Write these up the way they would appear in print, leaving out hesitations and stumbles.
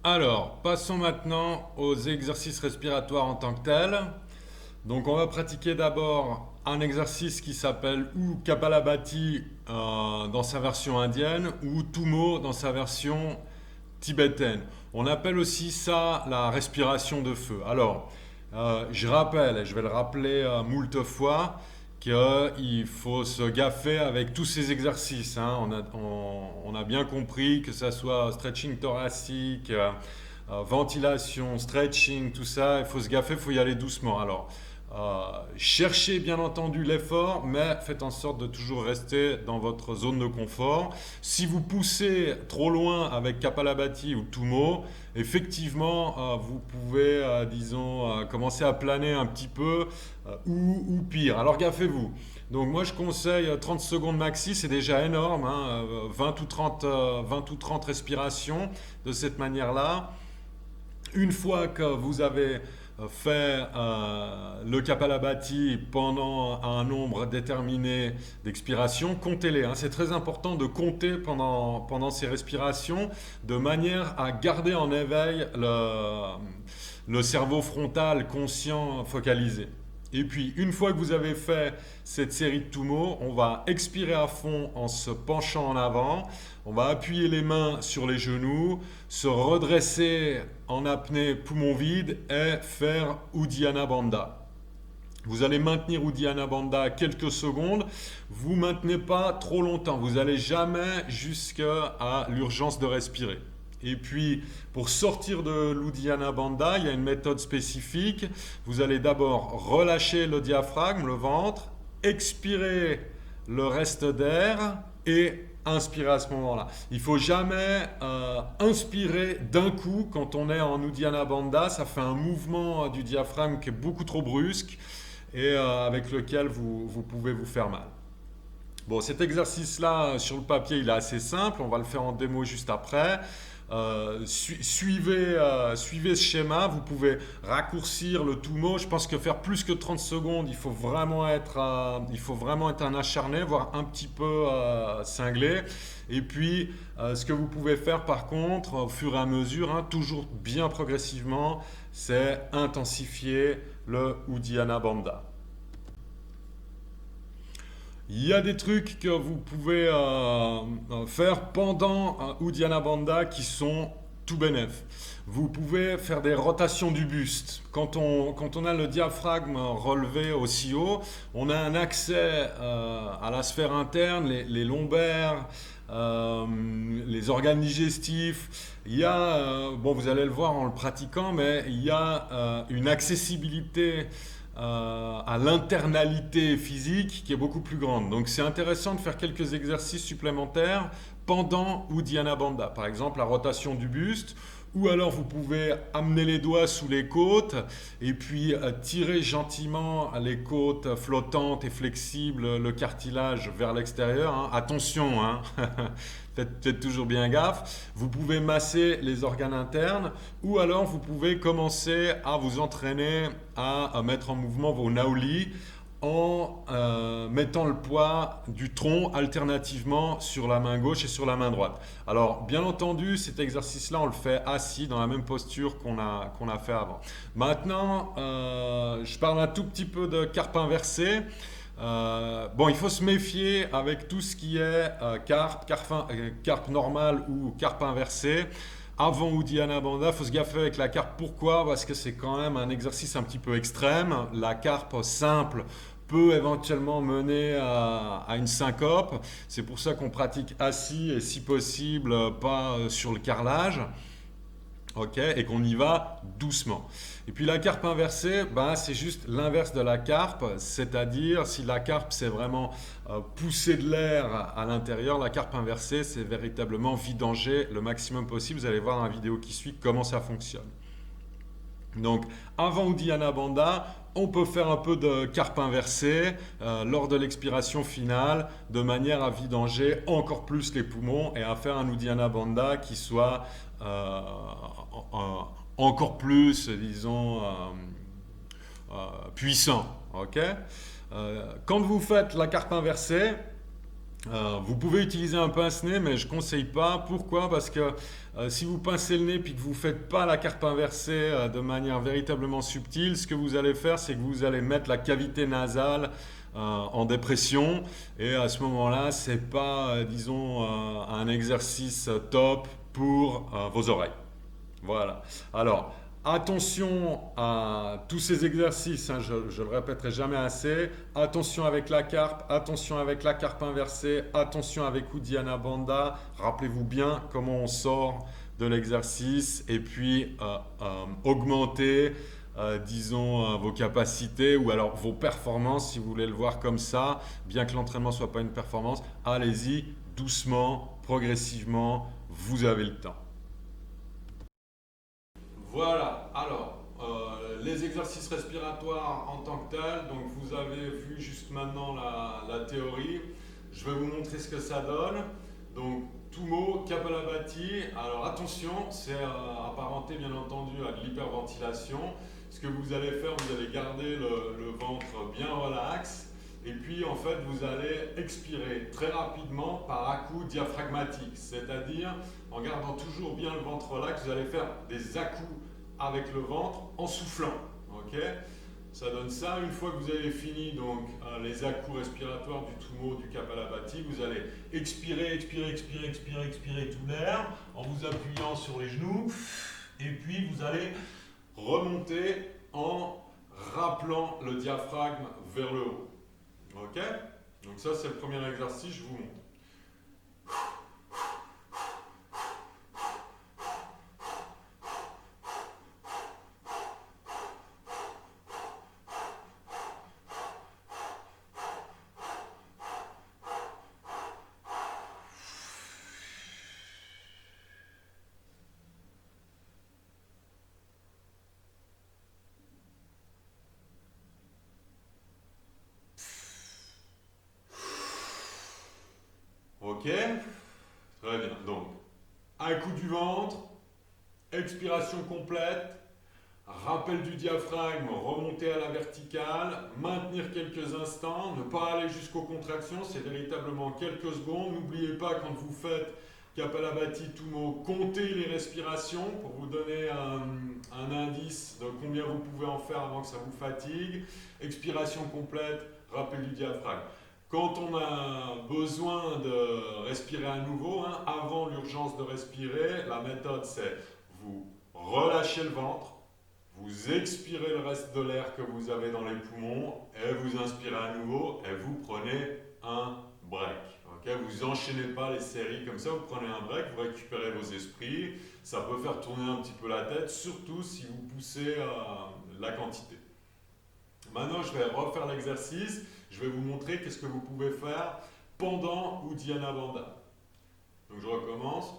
Alors, passons maintenant aux exercices respiratoires en tant que tels. Donc, on va pratiquer d'abord un exercice qui s'appelle ou Kapalabhati dans sa version indienne ou Tummo dans sa version tibétaine. On appelle aussi ça la respiration de feu. Alors, je rappelle, et je vais le rappeler moult fois, qu'il faut se gaffer avec tous ces exercices, hein. On a bien compris que ça soit stretching thoracique, ventilation, stretching, tout ça, il faut se gaffer, il faut y aller doucement. Alors, cherchez bien entendu l'effort, mais faites en sorte de toujours rester dans votre zone de confort. Si vous poussez trop loin avec Kapalabhati ou Tummo, effectivement, vous pouvez, disons, commencer à planer un petit peu ou pire. Alors gaffez-vous. Donc moi je conseille 30 secondes maxi, c'est déjà énorme, hein, 20 ou 30 respirations de cette manière-là. Une fois que vous avez fait le Kapalabhati pendant un nombre déterminé d'expirations, comptez-les, hein. C'est très important de compter pendant ces respirations de manière à garder en éveil le cerveau frontal conscient focalisé. Et puis, une fois que vous avez fait cette série de Tummo, on va expirer à fond en se penchant en avant. On va appuyer les mains sur les genoux, se redresser en apnée poumon vide et faire Uddiyana Bandha. Vous allez maintenir Uddiyana Bandha quelques secondes. Vous ne maintenez pas trop longtemps. Vous n'allez jamais jusqu'à l'urgence de respirer. Et puis, pour sortir de l'Uddiyana Bandha, il y a une méthode spécifique. Vous allez d'abord relâcher le diaphragme, le ventre, expirer le reste d'air et inspirer à ce moment-là. Il ne faut jamais inspirer d'un coup quand on est en Uddiyana Bandha. Ça fait un mouvement du diaphragme qui est beaucoup trop brusque et avec lequel vous pouvez vous faire mal. Bon, cet exercice-là, sur le papier, il est assez simple. On va le faire en démo juste après. Suivez ce schéma. Vous pouvez raccourcir le Tummo. Je pense que faire plus que 30 secondes, il faut vraiment être un acharné, voire un petit peu cinglé. Et puis, ce que vous pouvez faire par contre, au fur et à mesure, hein, toujours bien progressivement, c'est intensifier le Uddiyana Bandha. Il y a des trucs que vous pouvez faire pendant Uddiyana Bandha qui sont tout bénef. Vous pouvez faire des rotations du buste. Quand on a le diaphragme relevé aussi haut, on a un accès à la sphère interne, les lombaires, les organes digestifs. Il y a, bon, vous allez le voir en le pratiquant, mais il y a une accessibilité à l'internalité physique qui est beaucoup plus grande. Donc c'est intéressant de faire quelques exercices supplémentaires pendant Uddiyana Bandha. Par exemple, la rotation du buste, ou alors vous pouvez amener les doigts sous les côtes et puis tirer gentiment les côtes flottantes et flexibles, le cartilage vers l'extérieur, hein. Attention, hein. Faites toujours bien gaffe. Vous pouvez masser les organes internes ou alors vous pouvez commencer à vous entraîner à mettre en mouvement vos naolis en mettant le poids du tronc alternativement sur la main gauche et sur la main droite. Alors, bien entendu, cet exercice-là, on le fait assis dans la même posture qu'on a fait avant. Maintenant, je parle un tout petit peu de carpe inversée. Bon, il faut se méfier avec tout ce qui est carpe normale ou carpe inversée. Avant Uddiyana Bandha, il faut se gaffer avec la carpe. Pourquoi? Parce que c'est quand même un exercice un petit peu extrême. La carpe simple peut éventuellement mener à une syncope. C'est pour ça qu'on pratique assis et si possible pas sur le carrelage. Ok, et qu'on y va doucement. Et puis la carpe inversée, ben, c'est juste l'inverse de la carpe, c'est-à-dire si la carpe c'est vraiment pousser de l'air à l'intérieur, la carpe inversée c'est véritablement vidanger le maximum possible. Vous allez voir dans la vidéo qui suit comment ça fonctionne. Donc avant Uddiyana Bandha, on peut faire un peu de carpe inversée lors de l'expiration finale de manière à vidanger encore plus les poumons et à faire un Uddiyana Bandha qui soit euh, encore plus, disons, puissant. Ok. Quand vous faites la carpe inversée, Vous pouvez utiliser un pince-nez, mais je ne conseille pas. Pourquoi? Parce que si vous pincez le nez puis que vous ne faites pas la carpe inversée de manière véritablement subtile, ce que vous allez faire, c'est que vous allez mettre la cavité nasale en dépression. Et à ce moment-là, ce n'est pas, disons, un exercice top pour vos oreilles. Voilà. Alors, attention à tous ces exercices, hein, je ne le répéterai jamais assez. Attention avec la carpe, attention avec la carpe inversée, attention avec Uddiyana Bandha. Rappelez-vous bien comment on sort de l'exercice et puis augmenter, disons, vos capacités ou alors vos performances, si vous voulez le voir comme ça. Bien que l'entraînement ne soit pas une performance, allez-y doucement, progressivement, vous avez le temps. Voilà, alors, les exercices respiratoires en tant que tels, donc vous avez vu juste maintenant la théorie. Je vais vous montrer ce que ça donne. Donc, Tumo, Kapalabhati. Alors attention, c'est apparenté bien entendu à de l'hyperventilation. Ce que vous allez faire, vous allez garder le ventre bien relax. Et puis en fait, vous allez expirer très rapidement par à-coups diaphragmatiques. C'est-à-dire, en gardant toujours bien le ventre relax, vous allez faire des à-coups avec le ventre en soufflant. Ok, ça donne ça. Une fois que vous avez fini donc les à-coups respiratoires du Tumo, du Kapalabhati, vous allez expirer, expirer, expirer, expirer, expirer tout l'air en vous appuyant sur les genoux. Et puis vous allez remonter en rappelant le diaphragme vers le haut. Ok, donc ça c'est le premier exercice, je vous montre. Ok, très bien. Donc, un coup du ventre, expiration complète, rappel du diaphragme, remonter à la verticale, maintenir quelques instants, ne pas aller jusqu'aux contractions, c'est véritablement quelques secondes. N'oubliez pas quand vous faites Kapalabhati Tumo, comptez les respirations pour vous donner un indice de combien vous pouvez en faire avant que ça vous fatigue. Expiration complète, rappel du diaphragme. Quand on a besoin de respirer à nouveau, hein, avant l'urgence de respirer, la méthode c'est vous relâchez le ventre, vous expirez le reste de l'air que vous avez dans les poumons et vous inspirez à nouveau et vous prenez un break. Okay, vous enchaînez pas les séries comme ça, vous prenez un break, vous récupérez vos esprits. Ça peut faire tourner un petit peu la tête, surtout si vous poussez la quantité. Maintenant, je vais refaire l'exercice. Je vais vous montrer qu'est-ce que vous pouvez faire pendant Uddiyana Bandha. Donc je recommence.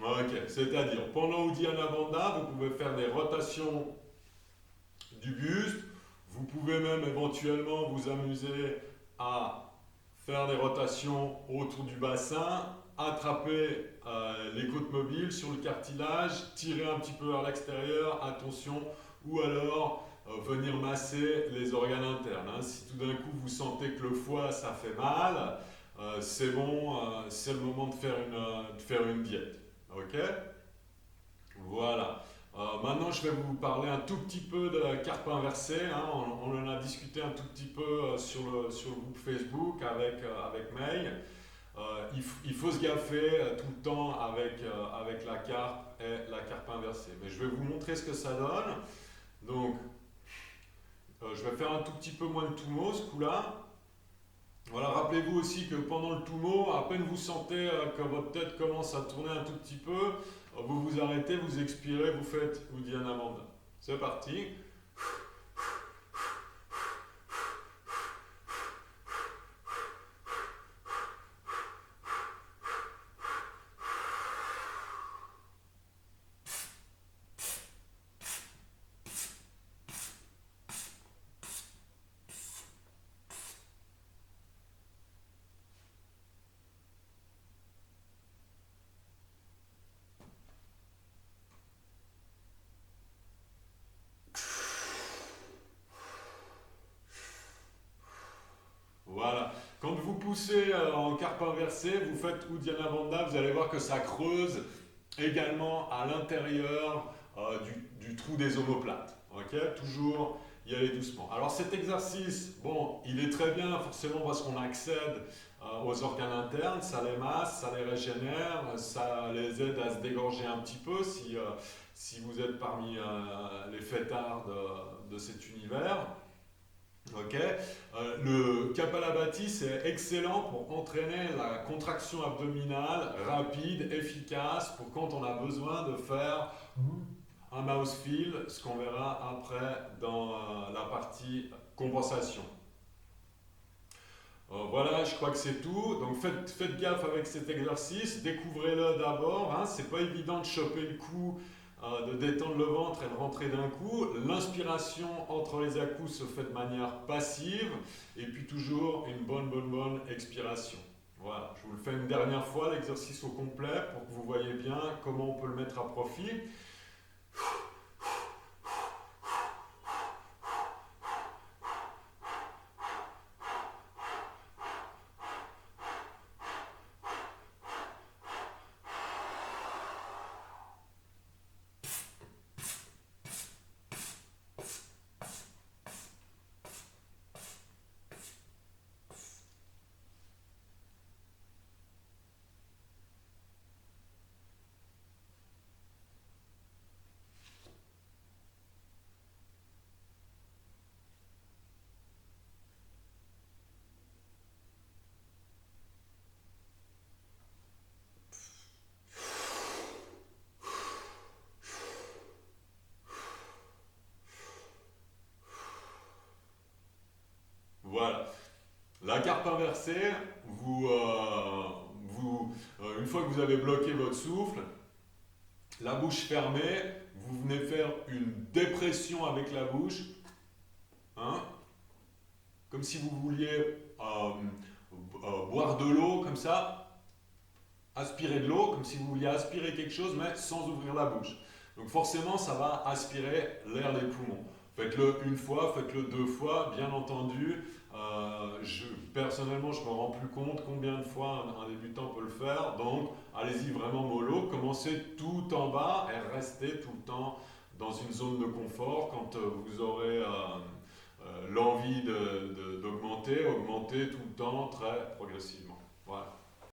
Ok, c'est-à-dire pendant Uddiyana Bandha, vous pouvez faire des rotations du buste. Vous pouvez même éventuellement vous amuser à faire des rotations autour du bassin, attraper les côtes mobiles sur le cartilage, tirer un petit peu vers l'extérieur, attention, ou alors venir masser les organes internes. Hein. Si tout d'un coup vous sentez que le foie ça fait mal, c'est bon, c'est le moment de faire une diète. Ok? Voilà. Maintenant, je vais vous parler un tout petit peu de la carpe inversée. Hein. On en a discuté un tout petit peu sur le groupe Facebook avec May. il faut se gaffer tout le temps avec la carpe et la carpe inversée. Mais je vais vous montrer ce que ça donne. Donc, je vais faire un tout petit peu moins de tumo ce coup-là. Voilà, rappelez-vous aussi que pendant le tumo, à peine vous sentez que votre tête commence à tourner un tout petit peu, vous vous arrêtez, vous expirez, vous faites Uddiyana Bandha. C'est parti. Voilà. Quand vous poussez en carpe inversée, vous faites Uddiyana Bandha, vous allez voir que ça creuse également à l'intérieur du trou des omoplates. Ok, toujours y aller doucement. Alors cet exercice, bon, il est très bien forcément parce qu'on accède aux organes internes, ça les masse, ça les régénère, ça les aide à se dégorger un petit peu si vous êtes parmi les fêtards de cet univers. Ok, le Kapalabhati c'est excellent pour entraîner la contraction abdominale rapide, efficace, pour quand on a besoin de faire un mouse feel, ce qu'on verra après dans la partie compensation. Voilà, je crois que c'est tout. Donc faites gaffe avec cet exercice, découvrez-le d'abord. Hein. C'est pas évident de choper le coup, de détendre le ventre et de rentrer d'un coup. L'inspiration entre les à-coups se fait de manière passive et puis toujours une bonne expiration. Voilà, je vous le fais une dernière fois, l'exercice au complet pour que vous voyez bien comment on peut le mettre à profit. Voilà. La carpe inversée, une fois que vous avez bloqué votre souffle, la bouche fermée, vous venez faire une dépression avec la bouche, hein, comme si vous vouliez boire de l'eau comme ça, aspirer de l'eau, comme si vous vouliez aspirer quelque chose, mais sans ouvrir la bouche. Donc forcément, ça va aspirer l'air des poumons. Faites-le une fois, faites-le deux fois, bien entendu. Personnellement, je ne me rends plus compte combien de fois un débutant peut le faire. Donc, allez-y vraiment mollo. Commencez tout en bas et restez tout le temps dans une zone de confort. Quand vous aurez l'envie d'augmenter, augmentez tout le temps très progressivement. Voilà.